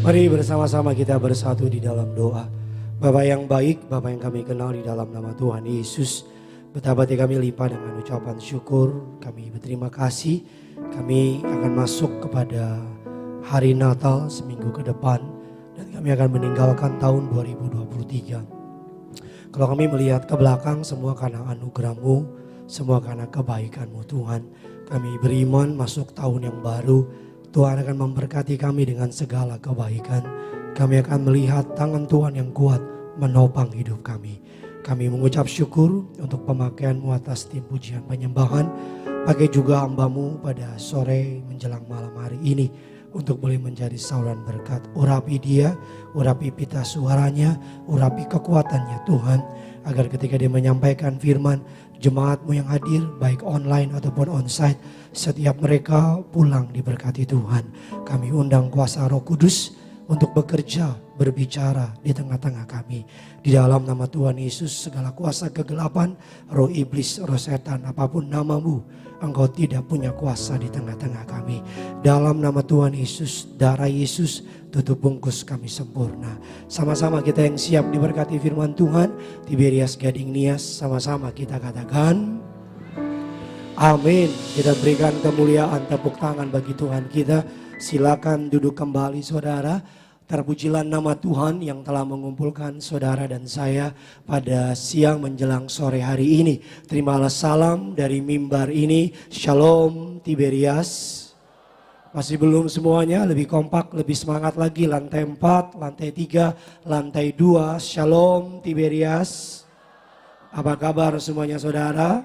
Mari bersama-sama kita bersatu di dalam doa. Bapa yang baik, Bapa yang kami kenal di dalam nama Tuhan Yesus. Betapa hati kami limpah dengan ucapan syukur. Kami berterima kasih. Kami akan masuk kepada hari Natal seminggu ke depan. Dan kami akan meninggalkan tahun 2023. Kalau kami melihat ke belakang, semua karena anugerah-Mu, semua karena kebaikan-Mu Tuhan. Kami beriman masuk tahun yang baru. Tuhan akan memberkati kami dengan segala kebaikan. Kami akan melihat tangan Tuhan yang kuat menopang hidup kami. Kami mengucap syukur untuk pemakaian-Mu atas tim pujian penyembahan. Pakai juga hamba-Mu pada sore menjelang malam hari ini untuk boleh menjadi saluran berkat. Urapi dia, urapi pita suaranya, urapi kekuatannya Tuhan. Agar ketika dia menyampaikan firman, jemaat-Mu yang hadir baik online ataupun onsite, setiap mereka pulang diberkati Tuhan. Kami undang kuasa Roh Kudus untuk bekerja, berbicara di tengah-tengah kami. Di dalam nama Tuhan Yesus, segala kuasa kegelapan, roh iblis, roh setan, apapun namamu, Engkau tidak punya kuasa di tengah-tengah kami. Dalam nama Tuhan Yesus, darah Yesus, tutup bungkus kami sempurna. Sama-sama kita yang siap diberkati firman Tuhan, Tiberias Gading Nias, sama-sama kita katakan amin. Kita berikan kemuliaan, tepuk tangan bagi Tuhan kita. Silakan duduk kembali saudara. Terpujilah nama Tuhan yang telah mengumpulkan saudara dan saya pada siang menjelang sore hari ini. Terimalah salam dari mimbar ini. Shalom Tiberias. Masih belum semuanya, lebih kompak, lebih semangat lagi. Lantai 4, lantai 3, lantai 2. Shalom Tiberias. Apa kabar semuanya saudara?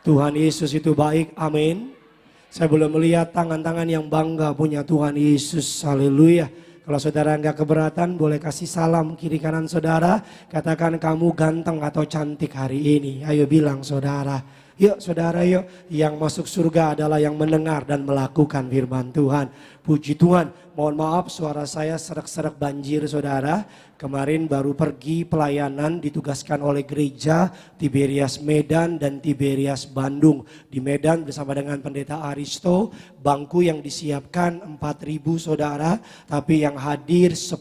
Tuhan Yesus itu baik, amin. Saya belum melihat tangan-tangan yang bangga punya Tuhan Yesus, haleluya. Kalau saudara enggak keberatan, boleh kasih salam kiri kanan saudara. Katakan kamu ganteng atau cantik hari ini. Ayo bilang saudara. Yuk saudara yuk. Yang masuk surga adalah yang mendengar dan melakukan firman Tuhan. Puji Tuhan. Mohon maaf suara saya serak-serak banjir saudara. Kemarin baru pergi pelayanan ditugaskan oleh gereja Tiberias Medan dan Tiberias Bandung. Di Medan bersama dengan pendeta Aristo. Bangku yang disiapkan 4.000 saudara. Tapi yang hadir 10.000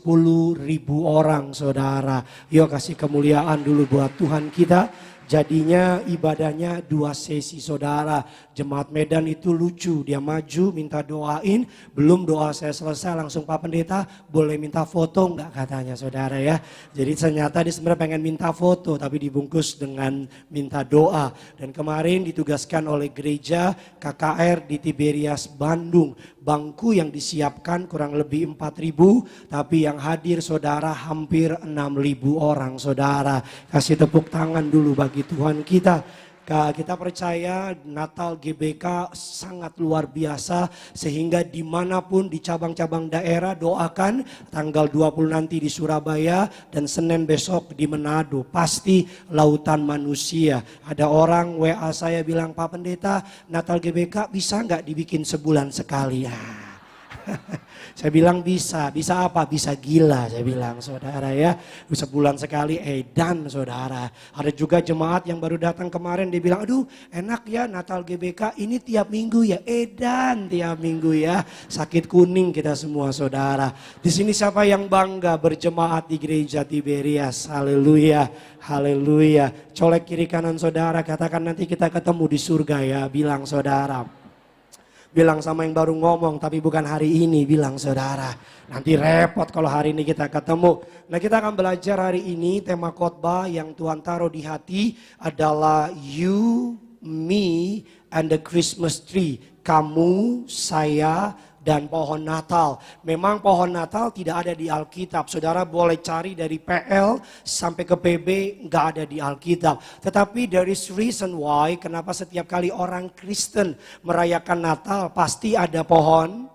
orang saudara. Yuk kasih kemuliaan dulu buat Tuhan kita. Jadinya ibadahnya 2 sesi saudara. Jemaat Medan itu lucu, dia maju minta doain. Belum doa saya selesai langsung Pak Pendeta boleh minta foto enggak katanya saudara ya. Jadi ternyata dia sebenarnya pengen minta foto tapi dibungkus dengan minta doa. Dan kemarin ditugaskan oleh gereja KKR di Tiberias Bandung. Bangku yang disiapkan kurang lebih 4.000 tapi yang hadir saudara hampir 6.000 orang saudara. Kasih tepuk tangan dulu bagi Tuhan kita. Kita percaya Natal GBK sangat luar biasa sehingga dimanapun di cabang-cabang daerah doakan tanggal 20 nanti di Surabaya dan Senin besok di Manado. Pasti lautan manusia. Ada orang WA saya bilang Pak Pendeta Natal GBK bisa nggak dibikin sebulan sekali ya. Saya bilang bisa apa? Bisa gila saya bilang saudara ya. Sebulan sekali edan saudara. Ada juga jemaat yang baru datang kemarin dia bilang aduh enak ya Natal GBK ini tiap minggu ya. Edan tiap minggu ya. Sakit kuning kita semua saudara. Di sini siapa yang bangga berjemaat di gereja Tiberias? Haleluya. Haleluya. Colek kiri kanan saudara katakan nanti kita ketemu di surga ya. Bilang saudara. Bilang sama yang baru ngomong tapi bukan hari ini bilang saudara. Nanti repot kalau hari ini kita ketemu. Nah kita akan belajar hari ini tema khotbah yang Tuhan taruh di hati adalah You, Me and the Christmas Tree. Kamu, saya dan pohon Natal. Memang pohon Natal tidak ada di Alkitab. Saudara boleh cari dari PL sampai ke PB nggak ada di Alkitab. Tetapi there is reason why kenapa setiap kali orang Kristen merayakan Natal pasti ada pohon.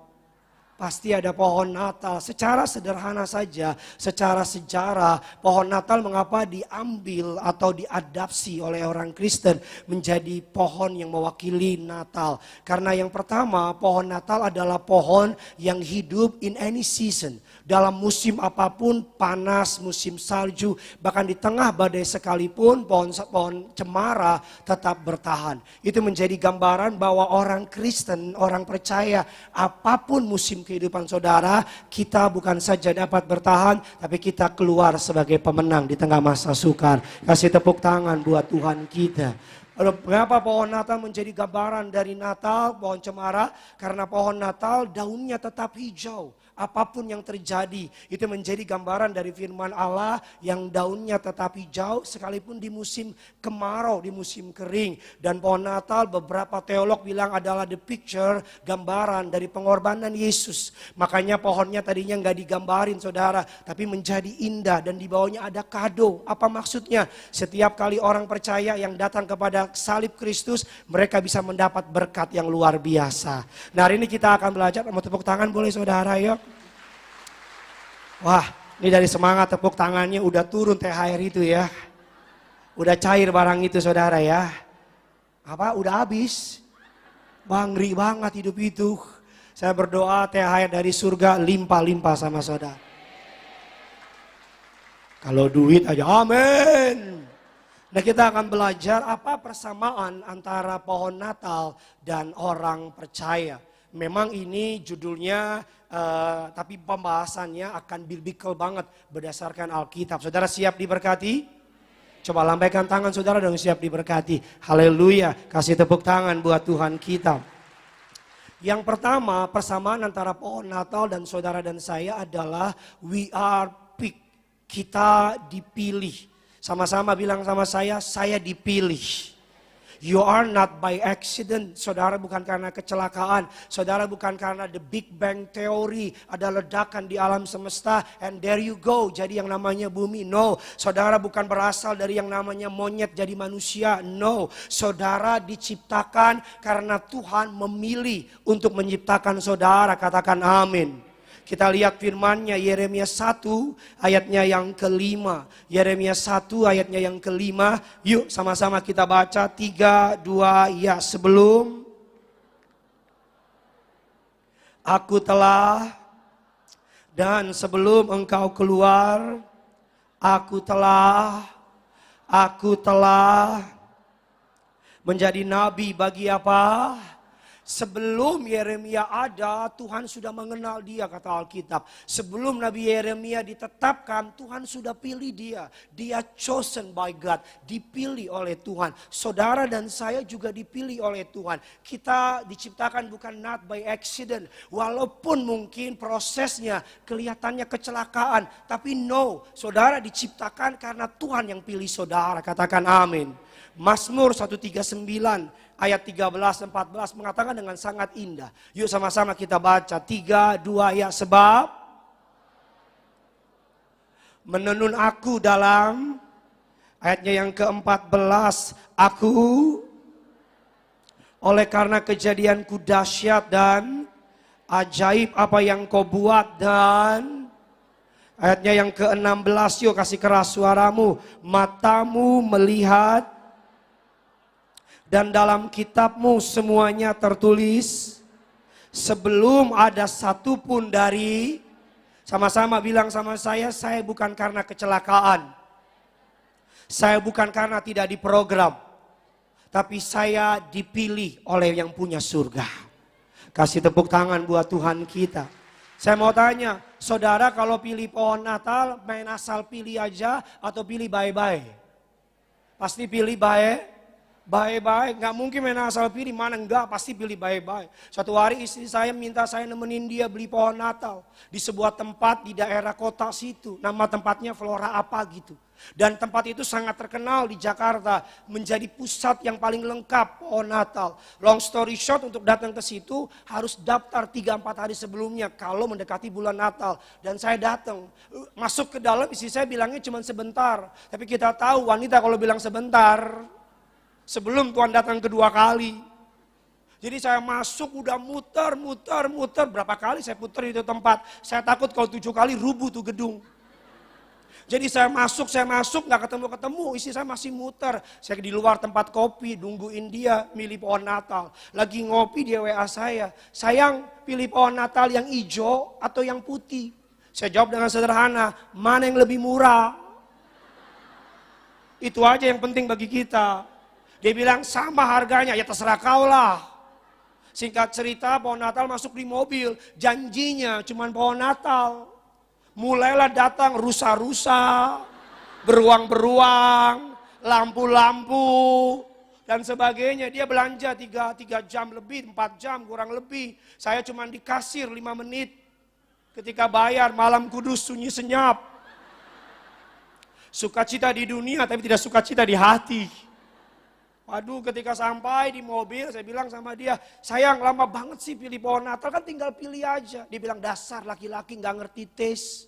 Pasti ada pohon Natal. Secara sederhana saja, secara sejarah, pohon Natal mengapa diambil atau diadapsi oleh orang Kristen menjadi pohon yang mewakili Natal. Karena yang pertama, pohon Natal adalah pohon yang hidup in any season. Dalam musim apapun, panas, musim salju, bahkan di tengah badai sekalipun, pohon cemara tetap bertahan. Itu menjadi gambaran bahwa orang Kristen, orang percaya, apapun musim kehidupan saudara, kita bukan saja dapat bertahan, tapi kita keluar sebagai pemenang di tengah masa sukar. Kasih tepuk tangan buat Tuhan kita. Mengapa pohon Natal menjadi gambaran dari Natal, pohon cemara? Karena pohon Natal daunnya tetap hijau. Apapun yang terjadi, itu menjadi gambaran dari firman Allah yang daunnya tetap hijau sekalipun di musim kemarau, di musim kering. Dan pohon Natal beberapa teolog bilang adalah the picture, gambaran dari pengorbanan Yesus. Makanya pohonnya tadinya nggak digambarin saudara, tapi menjadi indah dan di bawahnya ada kado. Apa maksudnya? Setiap kali orang percaya yang datang kepada salib Kristus, mereka bisa mendapat berkat yang luar biasa. Nah hari ini kita akan belajar, mau tepuk tangan boleh saudara yuk. Wah, ini dari semangat tepuk tangannya udah turun THR itu ya. Udah cair barang itu saudara ya. Apa? Udah habis. Bangri banget hidup itu. Saya berdoa THR dari surga limpah-limpah sama saudara. Kalau duit aja, amin. Nah kita akan belajar apa persamaan antara pohon Natal dan orang percaya. Memang ini judulnya, tapi pembahasannya akan biblical banget berdasarkan Alkitab. Saudara siap diberkati? Coba lambaikan tangan saudara dong, siap diberkati. Haleluya, kasih tepuk tangan buat Tuhan kita. Yang pertama, persamaan antara pohon Natal dan saudara dan saya adalah we are picked. Kita dipilih. Sama-sama bilang sama saya dipilih. You are not by accident. Saudara bukan karena kecelakaan. Saudara bukan karena the Big Bang Theory. Ada ledakan di alam semesta and there you go. Jadi yang namanya bumi. No. Saudara bukan berasal dari yang namanya monyet jadi manusia. No. Saudara diciptakan karena Tuhan memilih untuk menciptakan saudara. Katakan amin. Kita lihat firman-Nya Yeremia 1 ayatnya yang kelima. Yeremia 1 ayatnya yang kelima. Yuk sama-sama kita baca 3, 2, ya. Sebelum aku telah dan sebelum engkau keluar, aku telah menjadi nabi bagi apa? Sebelum Yeremia ada, Tuhan sudah mengenal dia, kata Alkitab. Sebelum Nabi Yeremia ditetapkan, Tuhan sudah pilih dia. Dia chosen by God, dipilih oleh Tuhan. Saudara dan saya juga dipilih oleh Tuhan. Kita diciptakan bukan not by accident. Walaupun mungkin prosesnya kelihatannya kecelakaan. Tapi no, saudara diciptakan karena Tuhan yang pilih saudara. Katakan amin. Mazmur 139 ayat 13-14 mengatakan dengan sangat indah. Yuk sama-sama kita baca 3, 2 ya. Sebab menenun aku dalam ayatnya yang ke-14. Aku oleh karena kejadianku dahsyat dan ajaib apa yang kau buat. Dan ayatnya yang ke-16, yuk kasih keras suaramu. Matamu melihat dan dalam kitabmu semuanya tertulis sebelum ada satu pun dari, sama-sama bilang sama saya bukan karena kecelakaan. Saya bukan karena tidak diprogram. Tapi saya dipilih oleh yang punya surga. Kasih tepuk tangan buat Tuhan kita. Saya mau tanya, saudara kalau pilih pohon Natal main asal pilih aja atau pilih bye-bye? Pasti pilih bye. Baik-baik, gak mungkin main asal pilih, mana enggak, pasti pilih baik-baik. Suatu hari istri saya minta saya nemenin dia beli pohon Natal di sebuah tempat di daerah kota situ. Nama tempatnya Flora apa gitu. Dan tempat itu sangat terkenal di Jakarta, menjadi pusat yang paling lengkap pohon Natal. Long story short, untuk datang ke situ harus daftar 3-4 hari sebelumnya kalau mendekati bulan Natal. Dan saya datang, masuk ke dalam, istri saya bilangnya cuma sebentar. Tapi kita tahu wanita kalau bilang sebentar, sebelum Tuhan datang kedua kali. Jadi saya masuk udah muter. Berapa kali saya putar itu tempat. Saya takut kalau 7 kali rubuh tuh gedung. Jadi saya masuk gak ketemu. Istri saya masih muter. Saya di luar tempat kopi, nungguin dia milih pohon Natal. Lagi ngopi dia WA saya. Sayang, pilih pohon Natal yang hijau atau yang putih? Saya jawab dengan sederhana, mana yang lebih murah? Itu aja yang penting bagi kita. Dia bilang sama harganya, ya terserah kau lah. Singkat cerita, pohon Natal masuk di mobil. Janjinya cuman pohon Natal. Mulailah datang rusa-rusa, beruang-beruang, lampu-lampu, dan sebagainya. Dia belanja 3 jam lebih, 4 jam kurang lebih. Saya cuma di kasir 5 menit. Ketika bayar, malam kudus sunyi senyap. Sukacita di dunia tapi tidak sukacita di hati. Waduh, ketika sampai di mobil saya bilang sama dia, sayang lama banget sih pilih pohon Natal, kan tinggal pilih aja. Dia bilang dasar laki-laki gak ngerti tes.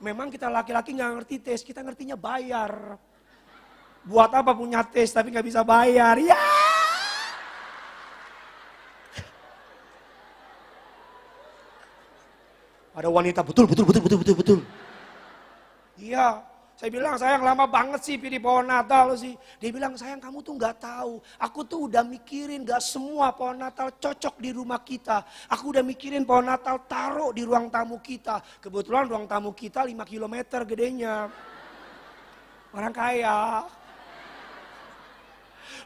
Memang kita laki-laki gak ngerti tes, kita ngertinya bayar. Buat apa punya tes tapi gak bisa bayar, ya. Ada wanita, betul. Iya. Saya bilang, sayang lama banget sih pilih pohon Natal sih. Dia bilang, sayang kamu tuh gak tahu. Aku tuh udah mikirin gak semua pohon Natal cocok di rumah kita. Aku udah mikirin pohon Natal taruh di ruang tamu kita. Kebetulan ruang tamu kita 5 kilometer gedenya. Orang kaya.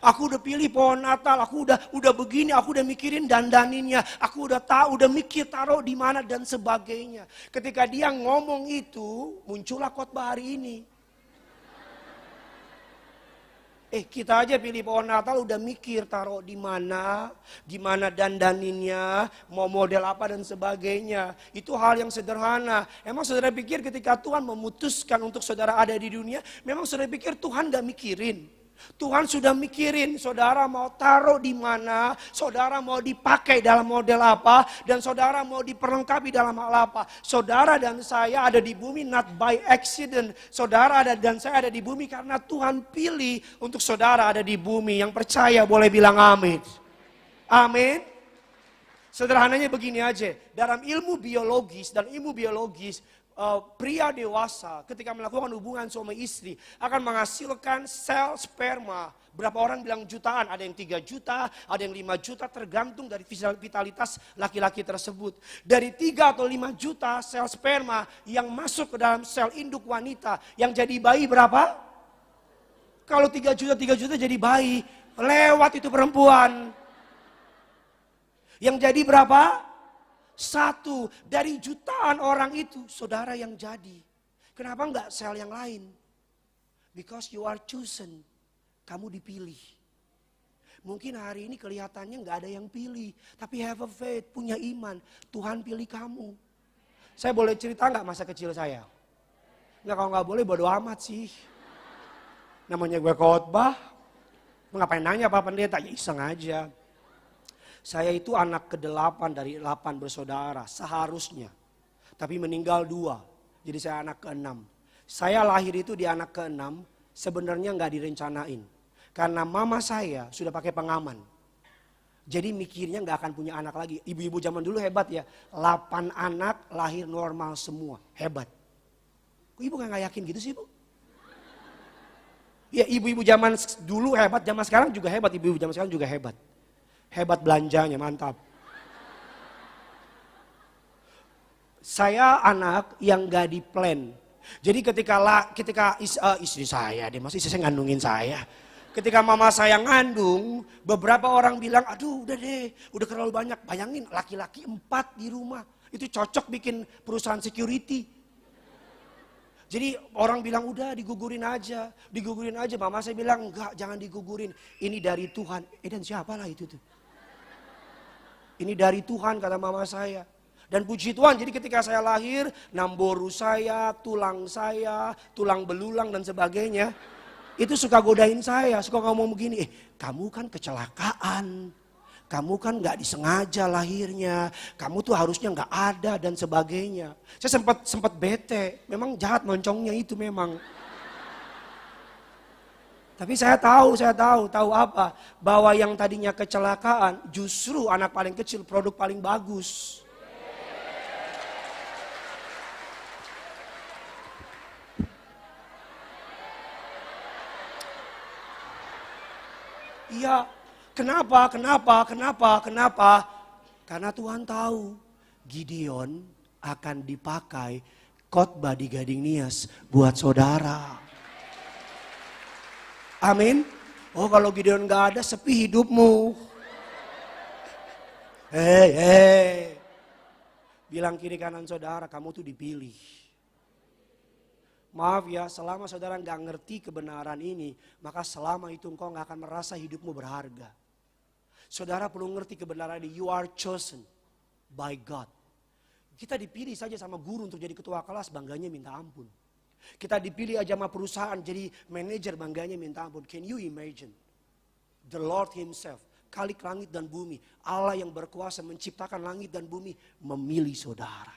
Aku udah pilih pohon Natal, aku udah begini, aku udah mikirin dandaninnya, aku udah tahu, udah mikir taruh di mana dan sebagainya. Ketika dia ngomong itu, muncullah khotbah hari ini. Kita aja pilih pohon Natal udah mikir taruh di mana, gimana dandaninnya, mau model apa dan sebagainya. Itu hal yang sederhana. Emang saudara pikir ketika Tuhan memutuskan untuk saudara ada di dunia, memang saudara pikir Tuhan gak mikirin? Tuhan sudah mikirin saudara mau taruh di mana, saudara mau dipakai dalam model apa, dan saudara mau diperlengkapi dalam hal apa. Saudara dan saya ada di bumi not by accident. Saudara dan saya ada di bumi karena Tuhan pilih untuk saudara ada di bumi. Yang percaya boleh bilang amin. Amin. Sederhananya begini aja, dalam ilmu biologis pria dewasa ketika melakukan hubungan suami istri akan menghasilkan sel sperma. Berapa orang bilang jutaan, ada yang 3 juta, ada yang 5 juta tergantung dari vitalitas laki-laki tersebut. Dari 3 atau 5 juta sel sperma yang masuk ke dalam sel induk wanita, yang jadi bayi berapa? Kalau 3 juta jadi bayi, lewat itu perempuan. Yang jadi berapa? 1 dari jutaan orang itu, saudara yang jadi. Kenapa enggak sel yang lain? Because you are chosen. Kamu dipilih. Mungkin hari ini kelihatannya enggak ada yang pilih. Tapi have a faith, punya iman. Tuhan pilih kamu. Saya boleh cerita enggak masa kecil saya? Enggak, kalau enggak boleh bodo amat sih. Namanya gue khotbah. Ngapain nanya Pak Pendeta? Ya iseng aja. Saya itu anak ke-8 dari 8 bersaudara, seharusnya. Tapi meninggal 2, jadi saya anak ke-6. Saya lahir itu di anak ke-6, sebenarnya gak direncanain. Karena mama saya sudah pakai pengaman. Jadi mikirnya gak akan punya anak lagi. Ibu-ibu zaman dulu hebat ya, 8 anak lahir normal semua, hebat. Kok ibu gak yakin gitu sih Bu? Ya ibu-ibu zaman dulu hebat, zaman sekarang juga hebat, ibu-ibu zaman sekarang juga hebat. Hebat belanjanya, mantap. Saya anak yang gak di-plan. Jadi ketika istri saya, masa istri saya ngandungin saya. Ketika mama saya ngandung, beberapa orang bilang, aduh udah deh, udah terlalu banyak. Bayangin laki-laki 4 di rumah, itu cocok bikin perusahaan security. Jadi orang bilang udah digugurin aja. Mama saya bilang enggak, jangan digugurin. Ini dari Tuhan. Dan siapalah itu tuh. Ini dari Tuhan kata mama saya. Dan puji Tuhan, jadi ketika saya lahir, namboru saya, tulang belulang dan sebagainya. Itu suka godain saya, suka ngomong begini, kamu kan kecelakaan. Kamu kan gak disengaja lahirnya, kamu tuh harusnya gak ada dan sebagainya. Saya sempat bete, memang jahat moncongnya itu memang. Tapi saya tahu apa? Bahwa yang tadinya kecelakaan justru anak paling kecil produk paling bagus. Iya, kenapa? Karena Tuhan tahu Gideon akan dipakai khotbah di Gading Nias buat saudara. Amin. Oh kalau Gideon gak ada, sepi hidupmu. Hei. Bilang kiri kanan saudara, kamu tuh dipilih. Maaf ya, selama saudara nggak ngerti kebenaran ini, maka selama itu engkau nggak akan merasa hidupmu berharga. Saudara perlu ngerti kebenaran ini, you are chosen by God. Kita dipilih saja sama guru untuk jadi ketua kelas, bangganya minta ampun. Kita dipilih aja sama perusahaan jadi manajer, bangganya minta ampun. Can you imagine? The Lord himself, Khalik langit dan bumi, Allah yang berkuasa menciptakan langit dan bumi, memilih saudara.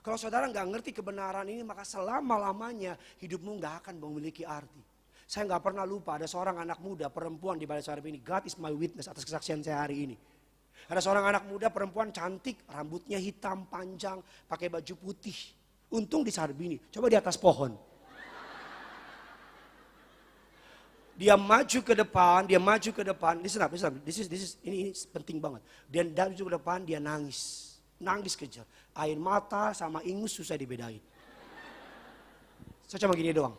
Kalau saudara nggak ngerti kebenaran ini, maka selama-lamanya hidupmu nggak akan memiliki arti. Saya nggak pernah lupa ada seorang anak muda perempuan di balik sarap ini. God is my witness atas kesaksian saya hari ini. Ada seorang anak muda perempuan cantik, rambutnya hitam panjang, pakai baju putih. Untung di Sarbini, coba di atas pohon. Dia maju ke depan. Listen up. Ini penting banget. Dia maju ke depan, dia nangis kejar. Air mata sama ingus susah dibedain. Saya cuma gini doang.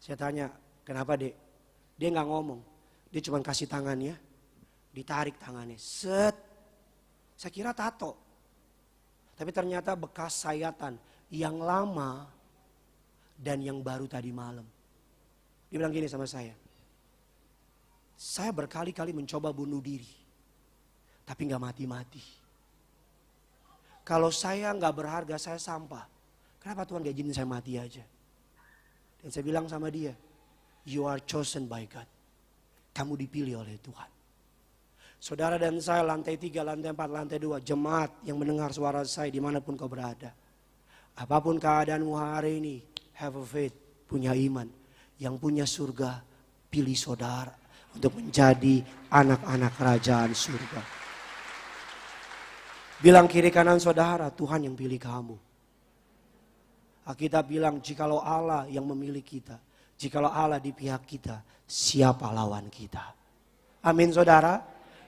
Saya tanya, kenapa dek? Dia nggak ngomong. Dia cuma kasih tangannya, ditarik tangannya. Set. Saya kira tato. Tapi ternyata bekas sayatan yang lama dan yang baru tadi malam. Dia bilang gini sama saya. Saya berkali-kali mencoba bunuh diri. Tapi nggak mati-mati. Kalau saya nggak berharga, saya sampah. Kenapa Tuhan gak izinin saya mati aja? Dan saya bilang sama dia, you are chosen by God. Kamu dipilih oleh Tuhan. Saudara dan saya lantai 3, lantai 4, lantai 2. Jemaat yang mendengar suara saya dimanapun kau berada. Apapun keadaanmu hari ini, have a faith, punya iman. Yang punya surga, pilih saudara untuk menjadi anak-anak kerajaan surga. Bilang kiri kanan saudara, Tuhan yang pilih kamu. Alkitab bilang, jikalau Allah yang memilih kita, jikalau Allah di pihak kita, siapa lawan kita? Amin saudara.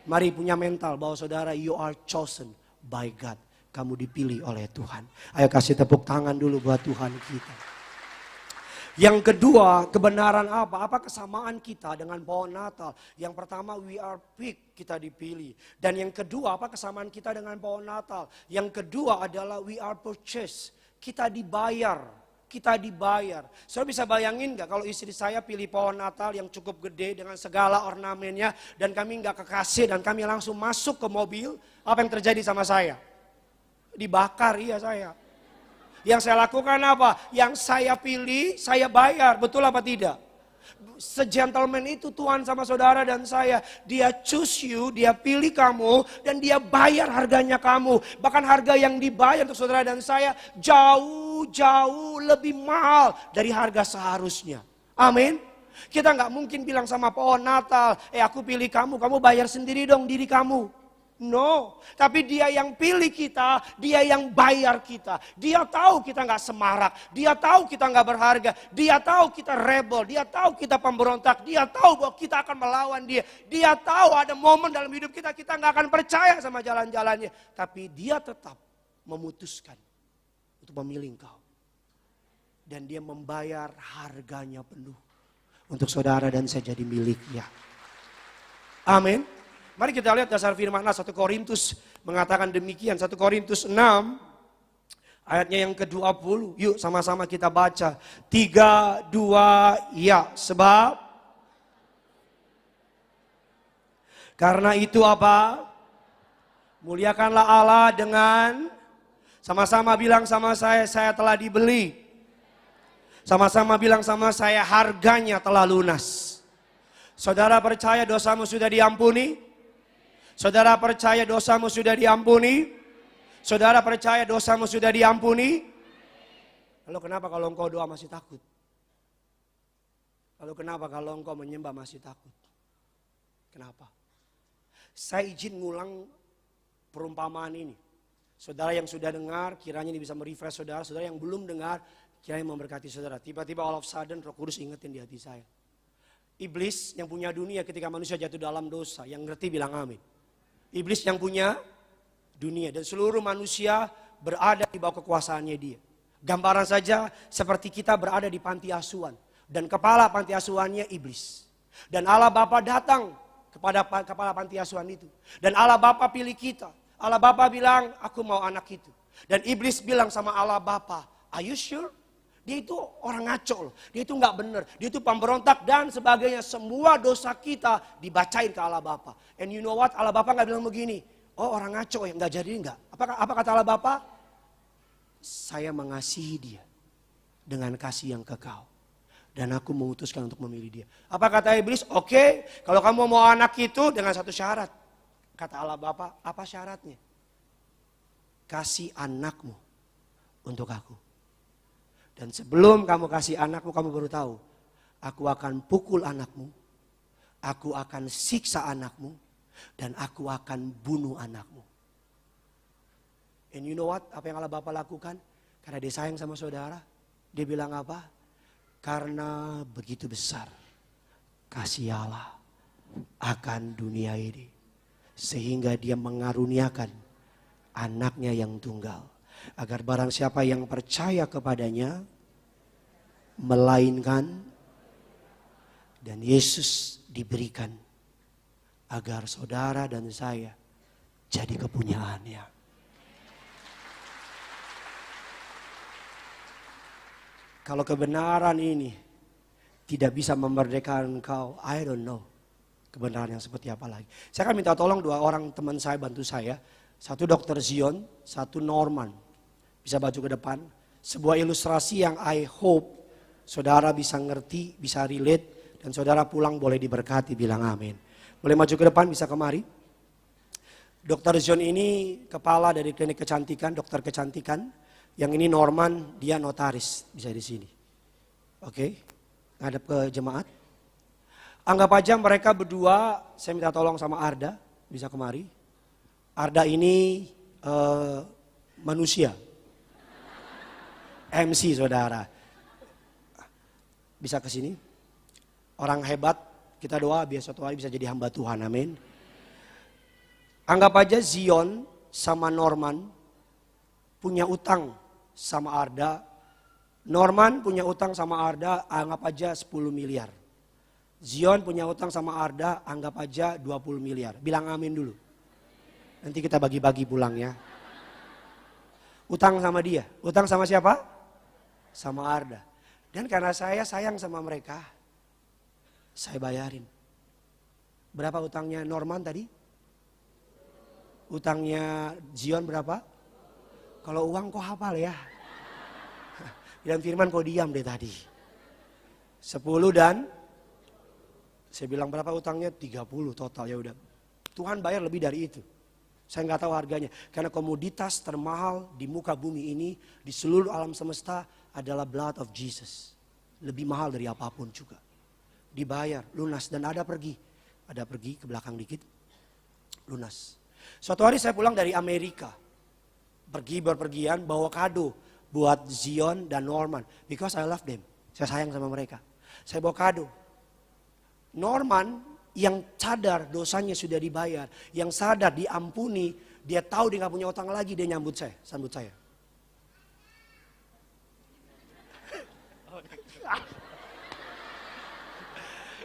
Mari punya mental bahwa saudara, you are chosen by God. Kamu dipilih oleh Tuhan. Ayo kasih tepuk tangan dulu buat Tuhan kita. Yang kedua, kebenaran apa? Apa kesamaan kita dengan pohon Natal? Yang pertama, we are picked, kita dipilih. Dan yang kedua, apa kesamaan kita dengan pohon Natal? Yang kedua adalah we are purchased, kita dibayar. Kita dibayar. Saudara bisa bayangin gak kalau istri saya pilih pohon Natal yang cukup gede dengan segala ornamennya. Dan kami gak kekasih dan kami langsung masuk ke mobil. Apa yang terjadi sama saya? Dibakar, iya saya. Yang saya lakukan apa? Yang saya pilih, saya bayar. Betul apa tidak? Segentleman itu Tuhan sama saudara dan saya. Dia choose you, dia pilih kamu, dan dia bayar harganya kamu. Bahkan harga yang dibayar untuk saudara dan saya jauh lebih mahal dari harga seharusnya. Amin. Kita nggak mungkin bilang sama pohon Natal, aku pilih kamu, kamu bayar sendiri dong diri kamu. No, tapi dia yang pilih kita, dia yang bayar kita. Dia tahu kita nggak semarak, dia tahu kita nggak berharga, dia tahu kita rebel, dia tahu kita pemberontak, dia tahu bahwa kita akan melawan dia. Dia tahu ada momen dalam hidup kita nggak akan percaya sama jalan-jalannya. Tapi dia tetap memutuskan untuk memilih engkau. Dan dia membayar harganya penuh untuk saudara dan saya jadi miliknya. Amin. Mari kita lihat dasar firman Allah. 1 Korintus mengatakan demikian. 1 Korintus 6 ayatnya yang ke-20. Yuk sama-sama kita baca. 3, 2, ya. Sebab karena itu apa? Muliakanlah Allah dengan, sama-sama bilang sama saya telah dibeli. Sama-sama bilang sama saya, harganya telah lunas. Saudara percaya dosamu sudah diampuni? Saudara percaya dosamu sudah diampuni? Saudara percaya dosamu sudah diampuni? Lalu kenapa kalau engkau doa masih takut? Lalu kenapa kalau engkau menyembah masih takut? Kenapa? Saya izin ngulang perumpamaan ini. Saudara yang sudah dengar, kiranya ini bisa merefresh saudara. Saudara yang belum dengar, kiranya memberkati saudara. Tiba-tiba all of sudden Roh Kudus ingetin di hati saya. Iblis yang punya dunia ketika manusia jatuh dalam dosa, yang ngerti bilang amin. Iblis yang punya dunia dan seluruh manusia berada di bawah kekuasaannya dia. Gambaran saja seperti kita berada di panti asuhan dan kepala panti asuhannya iblis. Dan Allah Bapa datang kepada kepala panti asuhan itu. Dan Allah Bapa pilih kita. Allah Bapa bilang, aku mau anak itu. Dan iblis bilang sama Allah Bapa, are you sure? Dia itu orang ngaco loh. Dia itu nggak benar. Dia itu pemberontak dan sebagainya. Semua dosa kita dibacain ke Allah Bapa. And you know what? Allah Bapa nggak bilang begini. Oh orang ngaco ya, nggak jadi nggak. Apa kata Allah Bapa? Saya mengasihi dia dengan kasih yang kekal. Dan aku memutuskan untuk memilih dia. Apa kata iblis? Oke, kalau kamu mau anak itu dengan satu syarat. Kata Allah Bapa, apa syaratnya? Kasih anakmu untuk aku. Dan sebelum kamu kasih anakmu, kamu baru tahu. Aku akan pukul anakmu. Aku akan siksa anakmu. Dan aku akan bunuh anakmu. And you know what? Apa yang Allah Bapa lakukan? Karena dia sayang sama saudara. Dia bilang apa? Karena begitu besar kasih Allah akan dunia ini. Sehingga dia mengaruniakan anaknya yang tunggal. Agar barang siapa yang percaya kepadanya, melainkan dan Yesus diberikan agar saudara dan saya jadi kepunyaannya. Kalau kebenaran ini tidak bisa memerdekakan engkau, I don't know kebenaran yang seperti apa lagi. Saya akan minta tolong 2 orang teman saya bantu saya. Satu Dr. Zion, satu Norman. Bisa baju ke depan. Sebuah ilustrasi yang I hope saudara bisa ngerti, bisa relate. Dan saudara pulang boleh diberkati, bilang amin. Boleh maju ke depan, bisa kemari. Dr. Zion ini kepala dari klinik kecantikan, dokter kecantikan. Yang ini Norman, dia notaris, bisa di sini. Oke, ngadep ke jemaat. Anggap aja mereka berdua, saya minta tolong sama Arda, bisa kemari. Arda ini manusia. MC saudara. Bisa ke sini. Orang hebat, kita doa biar suatu hari bisa jadi hamba Tuhan, amin. Anggap aja Zion sama Norman punya utang sama Arda. Norman punya utang sama Arda, anggap aja 10 miliar. Zion punya utang sama Arda, anggap aja 20 miliar. Bilang amin dulu. Nanti kita bagi-bagi pulang ya. Utang sama dia. Utang sama siapa? Sama Arda. Dan karena saya sayang sama mereka, saya bayarin. Berapa utangnya Norman tadi? Utangnya Zion berapa? Kalau uang kok hafal ya? Dan Firman kok diam deh tadi. 10 dan saya bilang berapa utangnya? 30 total, ya udah. Tuhan bayar lebih dari itu. Saya nggak tahu harganya. Karena komoditas termahal di muka bumi ini, di seluruh alam semesta adalah blood of Jesus. Lebih mahal dari apapun juga. Dibayar, lunas, dan ada pergi. Ada pergi ke belakang dikit, lunas. Suatu hari saya pulang dari Amerika. Pergi berpergian, bawa kado buat Zion dan Norman. Because I love them. Saya sayang sama mereka. Saya bawa kado. Norman yang sadar dosanya sudah dibayar. Yang sadar diampuni. Dia tahu dia gak punya utang lagi. Dia nyambut saya, sambut saya.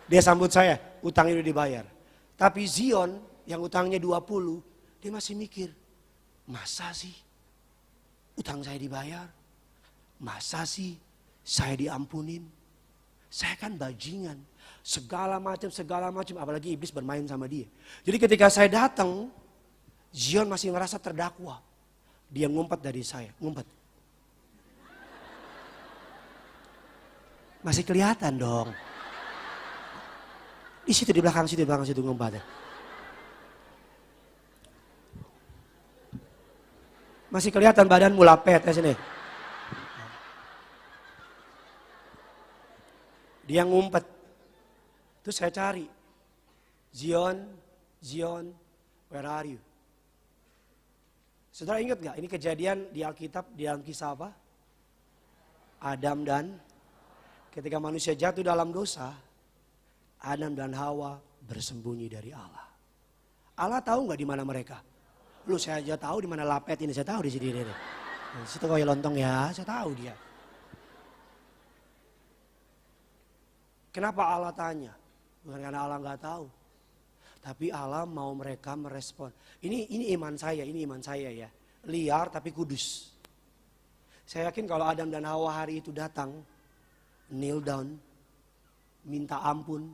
Dia sambut saya, utangnya udah dibayar. Tapi Zion yang utangnya 20, dia masih mikir, masa sih utang saya dibayar? Masa sih saya diampunin? Saya kan bajingan, segala macam, apalagi iblis bermain sama dia. Jadi ketika saya datang, Zion masih ngerasa terdakwa. Dia ngumpet dari saya, ngumpet. Masih kelihatan dong. Di situ, di belakang situ ngumpet. Masih kelihatan badan mulapet ya sini. Dia ngumpet. Terus saya cari. Zion, where are you? Saudara ingat gak? Ini kejadian di Alkitab, di dalam kisah apa? Adam dan ketika manusia jatuh dalam dosa, Adam dan Hawa bersembunyi dari Allah. Allah tahu nggak di mana mereka? Lu saya aja tahu di mana lapet ini, saya tahu di sini deh. Di situ koyo lontong ya, saya tahu dia. Kenapa Allah tanya? Bukan karena Allah nggak tahu. Tapi Allah mau mereka merespon. Ini iman saya ya. Liar tapi kudus. Saya yakin kalau Adam dan Hawa hari itu datang, kneel down, minta ampun,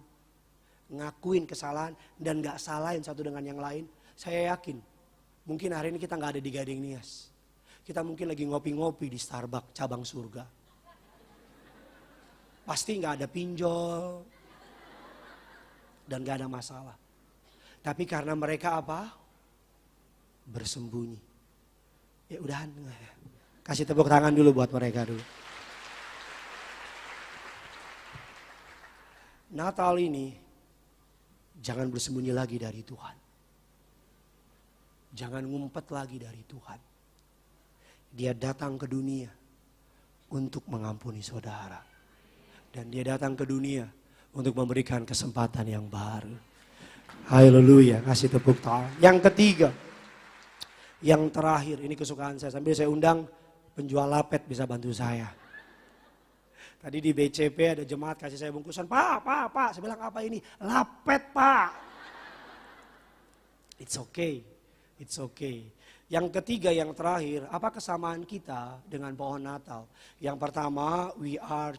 ngakuin kesalahan dan gak salahin satu dengan yang lain. Saya yakin mungkin hari ini kita gak ada di Gading Nias. Kita mungkin lagi ngopi-ngopi di Starbucks cabang surga. Pasti gak ada pinjol dan gak ada masalah. Tapi karena mereka apa? Bersembunyi. Ya udahan. Kasih tepuk tangan dulu buat mereka dulu. Natal ini jangan bersembunyi lagi dari Tuhan. Jangan ngumpet lagi dari Tuhan. Dia datang ke dunia untuk mengampuni saudara. Dan dia datang ke dunia untuk memberikan kesempatan yang baru. Haleluya, kasih tepuk tangan. Yang ketiga, yang terakhir, ini kesukaan saya. Sambil saya undang penjual lapet bisa bantu saya. Tadi di BCP ada jemaat kasih saya bungkusan. Pak. Saya bilang apa ini? Lapet, Pak. It's okay. Yang ketiga, yang terakhir, apa kesamaan kita dengan pohon Natal? Yang pertama, we are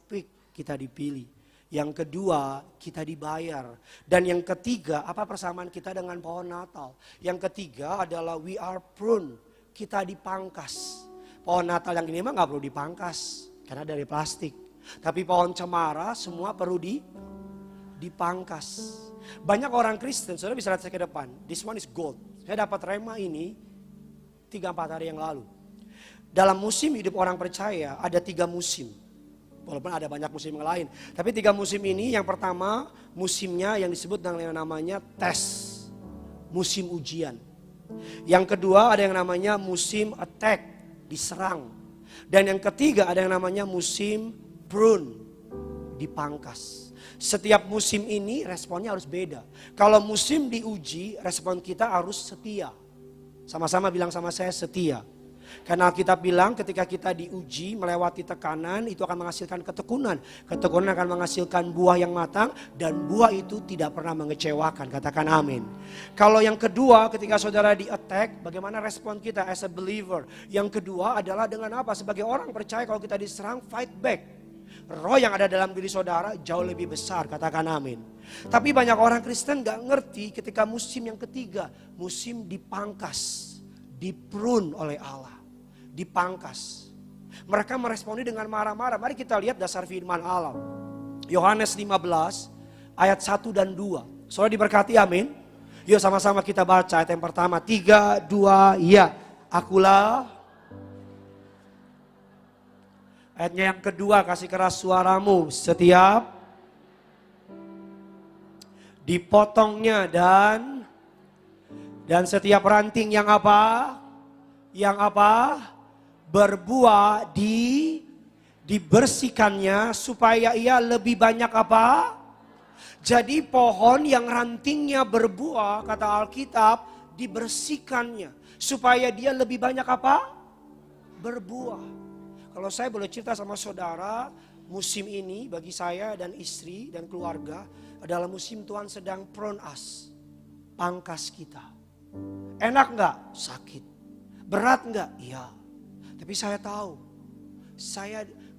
picked, kita dipilih. Yang kedua, kita dibayar. Dan yang ketiga, apa persamaan kita dengan pohon Natal? Yang ketiga adalah we are pruned, kita dipangkas. Pohon Natal yang ini mah gak perlu dipangkas, karena dari plastik. Tapi pohon cemara semua perlu dipangkas. Banyak orang Kristen, saudara bisa lihat saya ke depan. This one is gold. Saya dapat rema ini 3-4 hari yang lalu. Dalam musim hidup orang percaya ada 3 musim. Walaupun ada banyak musim yang lain. Tapi 3 musim ini, yang pertama musimnya yang disebut dengan namanya tes. Musim ujian. Yang kedua ada yang namanya musim attack, diserang. Dan yang ketiga ada yang namanya musim prune, dipangkas. Setiap musim ini responnya harus beda. Kalau musim diuji, respon kita harus setia. Sama-sama bilang sama saya, setia. Karena Alkitab bilang ketika kita diuji melewati tekanan itu akan menghasilkan ketekunan. Ketekunan akan menghasilkan buah yang matang dan buah itu tidak pernah mengecewakan. Katakan amin. Kalau yang kedua ketika saudara di-attack, bagaimana respon kita as a believer? Yang kedua adalah dengan apa? Sebagai orang percaya kalau kita diserang, fight back. Roh yang ada dalam diri saudara jauh lebih besar, katakan amin. Tapi banyak orang Kristen gak ngerti ketika musim yang ketiga, musim dipangkas, diprun oleh Allah, dipangkas. Mereka meresponi dengan marah-marah. Mari kita lihat dasar firman Allah. Yohanes 15 ayat 1 dan 2. Saudara diberkati, amin. Yuk sama-sama kita baca ayat yang pertama. 3, 2, ya. Akulah. Ayatnya yang kedua, kasih keras suaramu. Setiap dipotongnya dan setiap ranting yang apa? Yang apa? Berbuah dibersihkannya supaya ia lebih banyak apa? Jadi pohon yang rantingnya berbuah, kata Alkitab, dibersihkannya supaya dia lebih banyak apa? Berbuah. Kalau saya boleh cerita sama saudara, musim ini bagi saya dan istri dan keluarga adalah musim Tuhan sedang prune us, pangkas kita. Enak gak? Sakit. Berat gak? Iya. Tapi saya tahu,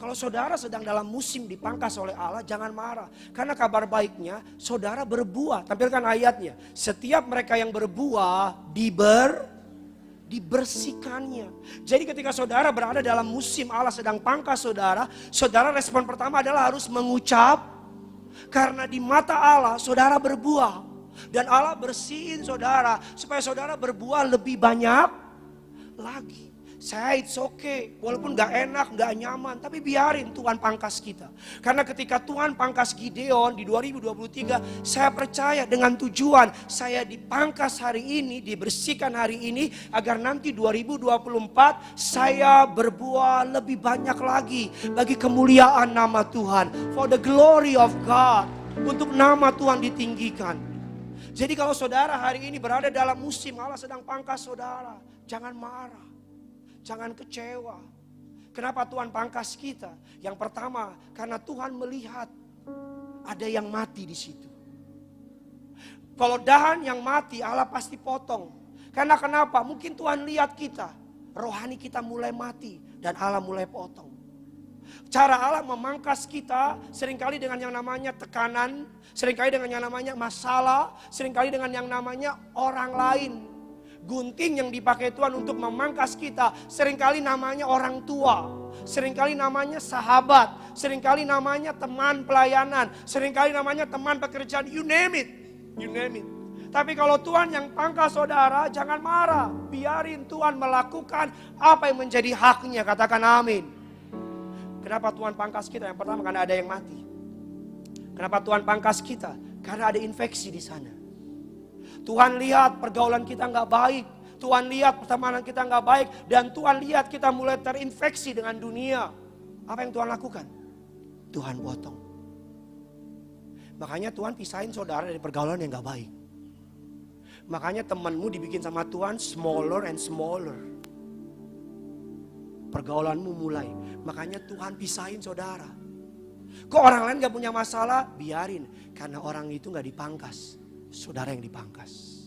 kalau saudara sedang dalam musim dipangkas oleh Allah, jangan marah. Karena kabar baiknya, saudara berbuah. Tampilkan ayatnya. Setiap mereka yang berbuah, dibersihkannya. Jadi ketika saudara berada dalam musim Allah sedang pangkas saudara, saudara respon pertama adalah harus mengucap. Karena di mata Allah, saudara berbuah. Dan Allah bersihin saudara, supaya saudara berbuah lebih banyak lagi. Saya it's okay, walaupun gak enak, gak nyaman, tapi biarin Tuhan pangkas kita. Karena ketika Tuhan pangkas Gideon di 2023, saya percaya dengan tujuan saya dipangkas hari ini, dibersihkan hari ini, agar nanti 2024 saya berbuah lebih banyak lagi bagi kemuliaan nama Tuhan. For the glory of God, untuk nama Tuhan ditinggikan. Jadi kalau saudara hari ini berada dalam musim Allah sedang pangkas saudara, jangan marah. Jangan kecewa. Kenapa Tuhan pangkas kita? Yang pertama, karena Tuhan melihat ada yang mati di situ. Kalau dahan yang mati Allah pasti potong. Karena kenapa? Mungkin Tuhan lihat kita, rohani kita mulai mati dan Allah mulai potong. Cara Allah memangkas kita seringkali dengan yang namanya tekanan, seringkali dengan yang namanya masalah, seringkali dengan yang namanya orang lain. Gunting yang dipakai Tuhan untuk memangkas kita seringkali namanya orang tua, seringkali namanya sahabat, seringkali namanya teman pelayanan, seringkali namanya teman pekerjaan, you name it, you name it. Tapi kalau Tuhan yang pangkas saudara, jangan marah, biarin Tuhan melakukan apa yang menjadi haknya, katakan amin. Kenapa Tuhan pangkas kita? Yang pertama karena ada yang mati. Kenapa Tuhan pangkas kita? Karena ada infeksi di sana. Tuhan lihat pergaulan kita nggak baik. Tuhan lihat pertemanan kita nggak baik. Dan Tuhan lihat kita mulai terinfeksi dengan dunia. Apa yang Tuhan lakukan? Tuhan potong. Makanya Tuhan pisahin saudara dari pergaulan yang nggak baik. Makanya temanmu dibikin sama Tuhan smaller and smaller. Pergaulanmu mulai. Makanya Tuhan pisahin saudara. Kok orang lain gak punya masalah? Biarin. Karena orang itu gak dipangkas. Saudara yang dipangkas.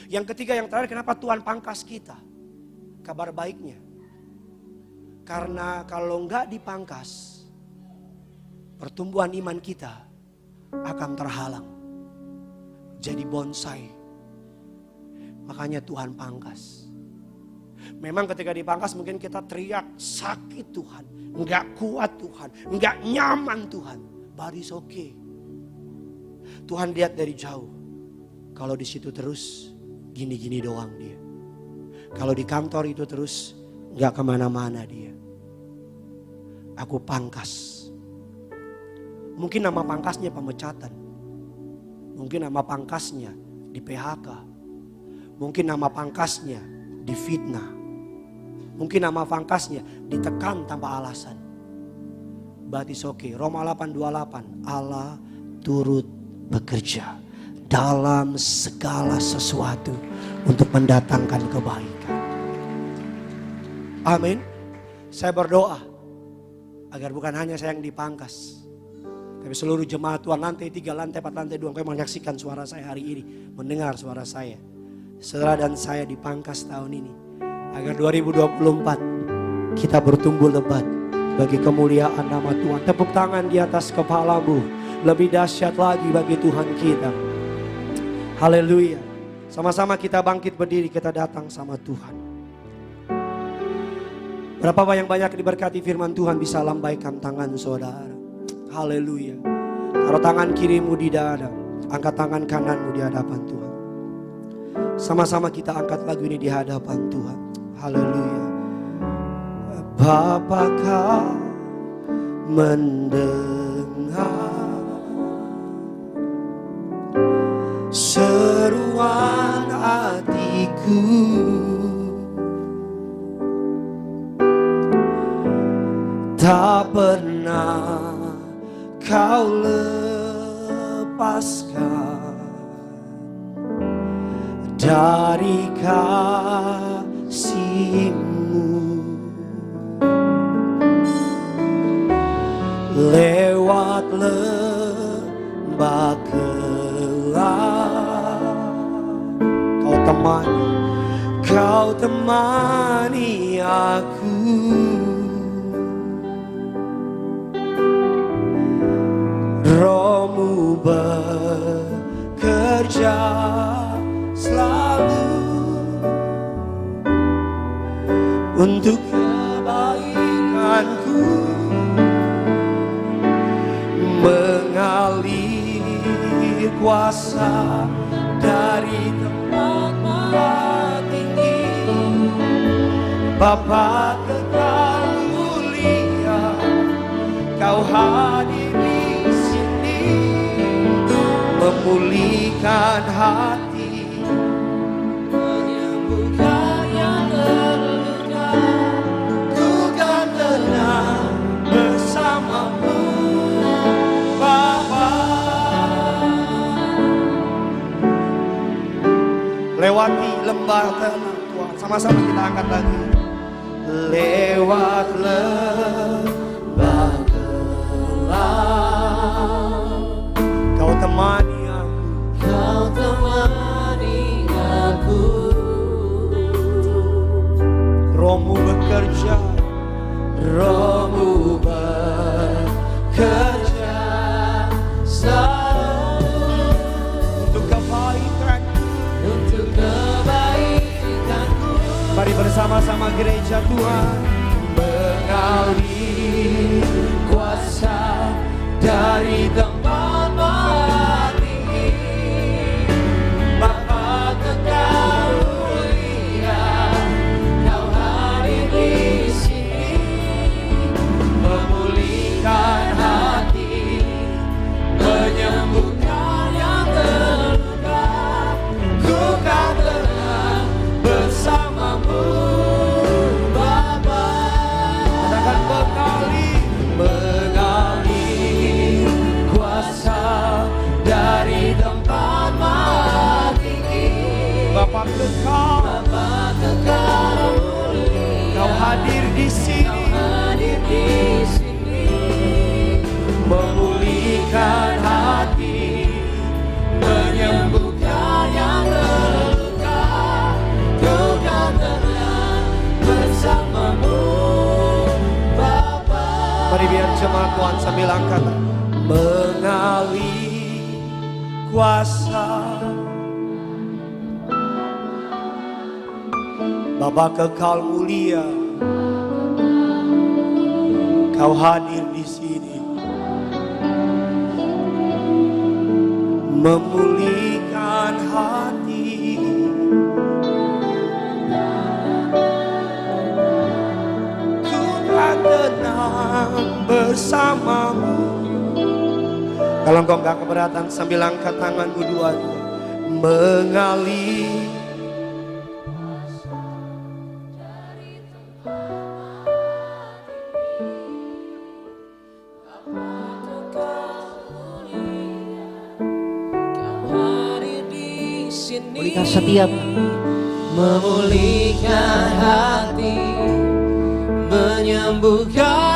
Yang ketiga, yang terakhir, kenapa Tuhan pangkas kita? Kabar baiknya. Karena kalau gak dipangkas, pertumbuhan iman kita akan terhalang. Jadi bonsai. Makanya Tuhan pangkas. Memang ketika dipangkas mungkin kita teriak, sakit Tuhan, enggak kuat Tuhan, enggak nyaman Tuhan. But it's okay. Tuhan lihat dari jauh. Kalau di situ terus gini-gini doang dia. Kalau di kantor itu terus enggak kemana-mana dia. Aku pangkas. Mungkin nama pangkasnya pemecatan. Mungkin nama pangkasnya di PHK. Mungkin nama pangkasnya difitnah. Mungkin nama pangkasnya ditekan tanpa alasan. But it's okay. Roma 8:28. Allah turut bekerja dalam segala sesuatu untuk mendatangkan kebaikan. Amin. Saya berdoa agar bukan hanya saya yang dipangkas, tapi seluruh jemaat Tuhan lantai 3, lantai 4, lantai 2 yang menyaksikan suara saya hari ini, mendengar suara saya. Saudara dan saya dipangkas tahun ini. Agar 2024 kita bertumbuh lebat bagi kemuliaan nama Tuhan. Tepuk tangan di atas kepalamu. Lebih dahsyat lagi bagi Tuhan kita. Haleluya. Sama-sama kita bangkit berdiri, kita datang sama Tuhan. Berapa yang banyak diberkati firman Tuhan bisa lambaikan tangan saudara. Haleluya. Taruh tangan kirimu di dada. Angkat tangan kananmu di hadapan Tuhan. Sama-sama kita angkat lagu ini di hadapan Tuhan. Haleluya. Bapa kau mendengar seruan hatiku, tak pernah kau lepaskan dari kasih-Mu. Lewat lembah gelap, Kau temani aku. Roh-Mu bekerja selalu untuk kebaikanku, mengalir kuasa dari tempat maha tinggi. Bapa kekal mulia, Kau hadir di sini, memulihkan hati, menyembuhkan yang terluka. Ku kan tenang bersama-Mu, Bapa. Lewati lembah tenang Tuhan, sama-sama kita angkat lagi. Lewat lembah gelap, Kau temani aku. Rohmu bekerja selalu untuk kebaikanku, untuk kebaikanku. Mari bersama-sama gereja Tuhan. Mengalir kuasa dari tempat maha tinggi, Bapa kekal mulia, Kau hadir di sini, memulihkan hati, menyembuhkan yang terluka. Ku kan tenang bersamamu, Bapa. Katakan mengalir kuasa dari tempat maha tinggi, Bapa kekal mulia, Kau hadir di sini, memulihkan hati, menyembuhkan yang terluka. Ku kan tenang bersamamu, Bapa. Mari biar jemaat Tuhan sambil angkat. Mengalir kuasa, Bapa kekal mulia, Kau hadir di sini, memulihkan hati, ku kan tenang bersamamu. Kalau engkau enggak keberatan, sambil angkat tanganmu dua-dua. Mengalir Memulihkan setiap, memulihkan hati, menyembuhkan